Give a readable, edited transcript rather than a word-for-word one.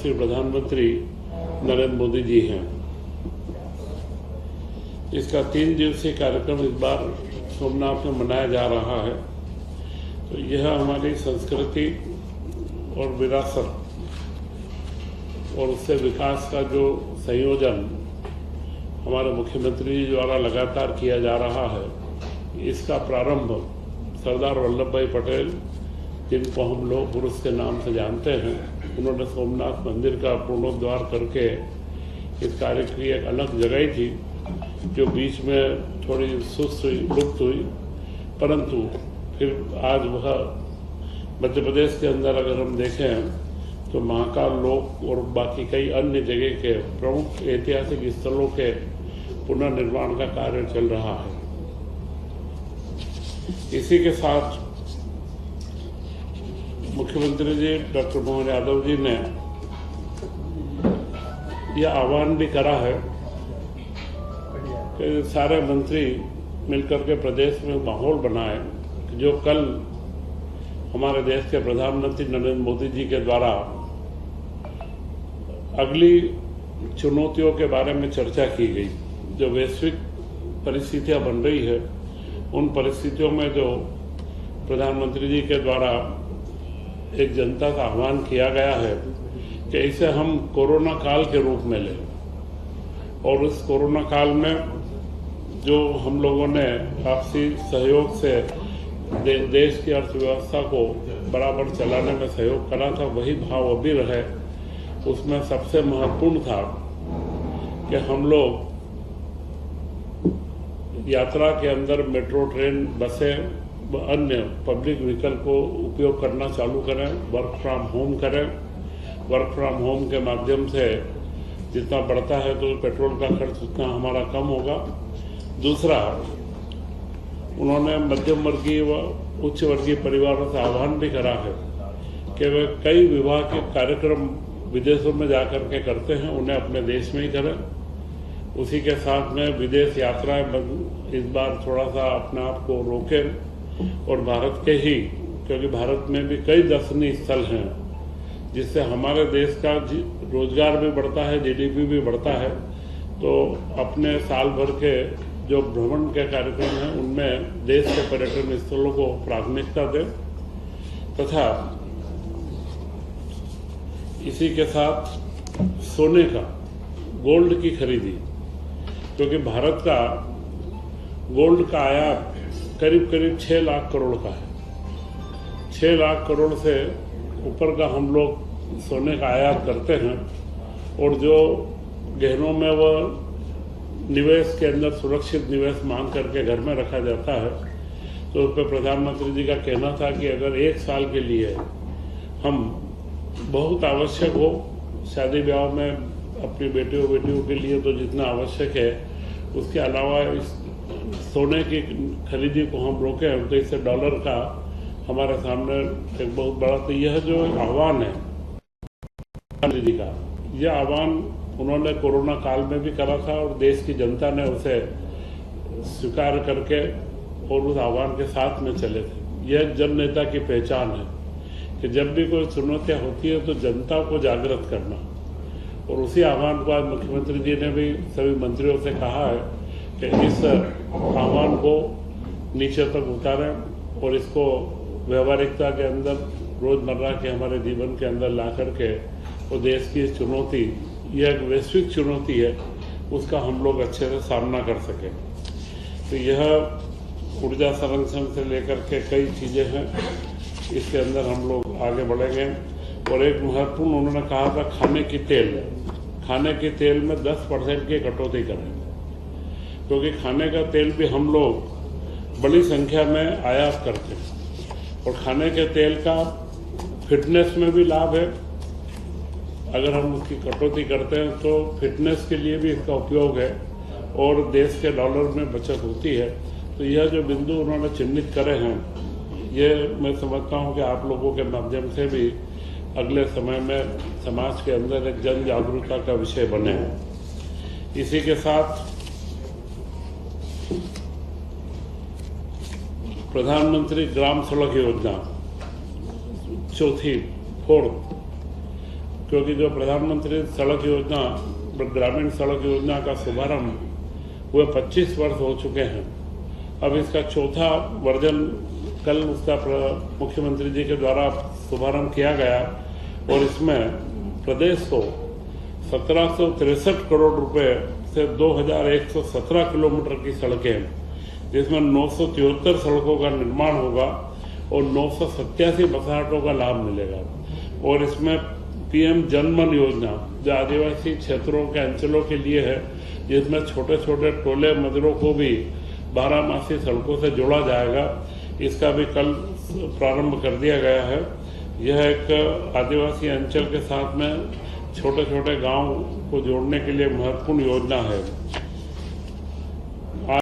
यशस्वी प्रधानमंत्री नरेंद्र मोदी जी हैं। इसका 3 दिवसीय कार्यक्रम इस बार सोमनाथ में मनाया जा रहा है। तो यह हमारी संस्कृति और विरासत और उससे विकास का जो संयोजन हमारे मुख्यमंत्री जी द्वारा लगातार किया जा रहा है, इसका प्रारंभ सरदार वल्लभ भाई पटेल, जिनको हम लोग पुरुष के नाम से जानते हैं, उन्होंने सोमनाथ मंदिर का पुनरुद्धार करके इस कार्य की एक अलग जगह थी जो बीच में थोड़ी सुस्त हुई, लुप्त हुई, परंतु फिर आज वह मध्य प्रदेश के अंदर अगर हम देखें तो महाकाल लोक और बाकी कई अन्य जगह के प्रमुख ऐतिहासिक स्थलों के पुनर्निर्माण का कार्य चल रहा है। इसी के साथ मुख्यमंत्री जी डॉक्टर मोहन यादव जी ने यह आह्वान भी करा है कि सारे मंत्री मिलकर के प्रदेश में माहौल बनाए जो कल हमारे देश के प्रधानमंत्री नरेंद्र मोदी जी के द्वारा अगली चुनौतियों के बारे में चर्चा की गई। जो वैश्विक परिस्थितियां बन रही है, उन परिस्थितियों में जो प्रधानमंत्री जी के द्वारा एक जनता का आह्वान किया गया है कि इसे हम कोरोना काल के रूप में लें, और उस कोरोना काल में जो हम लोगों ने आपसी सहयोग से देश की अर्थव्यवस्था को बराबर चलाने में सहयोग करा था, वही भाव अभी रहे। उसमें सबसे महत्वपूर्ण था कि हम लोग यात्रा के अंदर मेट्रो, ट्रेन, बसें व अन्य पब्लिक व्हीकल को उपयोग करना चालू करें, वर्क फ्रॉम होम करें। वर्क फ्रॉम होम के माध्यम से जितना बढ़ता है तो पेट्रोल का खर्च उतना हमारा कम होगा। दूसरा, उन्होंने मध्यम वर्गीय व उच्च वर्गीय परिवारों से आह्वान भी करा है कि वे कई विवाह के कार्यक्रम विदेशों में जाकर के करते हैं, उन्हें अपने देश में ही करें। उसी के साथ में विदेश यात्राएं इस बार थोड़ा सा अपने आप को रोकें और भारत के ही, क्योंकि भारत में भी कई दर्शनीय स्थल हैं जिससे हमारे देश का रोजगार भी बढ़ता है, जीडीपी भी बढ़ता है। तो अपने साल भर के जो भ्रमण के कार्यक्रम हैं उनमें देश के पर्यटन स्थलों को प्राथमिकता दें, तथा इसी के साथ सोने का, गोल्ड की खरीदी, क्योंकि भारत का गोल्ड का आयात करीब करीब 6 लाख करोड़ का है। 6 लाख करोड़ से ऊपर का हम लोग सोने का आयात करते हैं, और जो गहनों में वह निवेश के अंदर सुरक्षित निवेश मान करके घर में रखा जाता है। तो उस पर प्रधानमंत्री जी का कहना था कि अगर 1 साल के लिए हम बहुत आवश्यक हो, शादी ब्याह में अपनी बेटियों के लिए तो जितना आवश्यक है, उसके अलावा इस सोने की खरीदी को हम रोकें तो इससे डॉलर का हमारे सामने एक बहुत बड़ा, तो यह जो आह्वान है जी का, यह आह्वान उन्होंने कोरोना काल में भी करा था और देश की जनता ने उसे स्वीकार करके और उस आह्वान के साथ में चले थे। यह जन नेता की पहचान है कि जब भी कोई चुनौतियां होती है तो जनता को जागृत करना, और उसी आह्वान को आज मुख्यमंत्री जी ने भी सभी मंत्रियों से कहा है कि इस आह्वान को नीचे तक उतारें और इसको व्यवहारिकता के अंदर, रोजमर्रा के हमारे जीवन के अंदर ला करके वो देश की चुनौती, यह एक वैश्विक चुनौती है, उसका हम लोग अच्छे से सामना कर सकें। तो यह ऊर्जा संरक्षण से लेकर के कई चीज़ें हैं, इसके अंदर हम लोग आगे बढ़ेंगे। और एक महत्वपूर्ण उन्होंने कहा था खाने की तेल में 10% की कटौती करें, क्योंकि खाने का तेल भी हम लोग बड़ी संख्या में आयात करते हैं, और खाने के तेल का फिटनेस में भी लाभ है। अगर हम उसकी कटौती करते हैं तो फिटनेस के लिए भी इसका उपयोग है और देश के डॉलर में बचत होती है। तो यह जो बिंदु उन्होंने चिन्हित करे हैं, ये मैं समझता हूँ कि आप लोगों के माध्यम से भी अगले समय में समाज के अंदर एक जन जागरूकता का विषय बने। इसी के साथ प्रधानमंत्री ग्राम सड़क योजना 4th क्योंकि जो प्रधानमंत्री सड़क योजना, ग्रामीण सड़क योजना का शुभारंभ हुए 25 वर्ष हो चुके हैं। अब इसका चौथा वर्जन कल उसका मुख्यमंत्री जी के द्वारा शुभारंभ किया गया और इसमें प्रदेश को 1763 करोड़ रुपए से 2117 किलोमीटर की सड़कें, जिसमें 973 सड़कों का निर्माण होगा और 987 बसाहटों का लाभ मिलेगा। और इसमें पीएम जनमन योजना जो आदिवासी क्षेत्रों के अंचलों के लिए है, जिसमें छोटे छोटे टोले मजरों को भी 12 सड़कों से जोड़ा जाएगा, इसका भी कल प्रारंभ कर दिया गया है। यह एक आदिवासी अंचल के साथ में छोटे छोटे गांव को जोड़ने के लिए महत्वपूर्ण योजना है।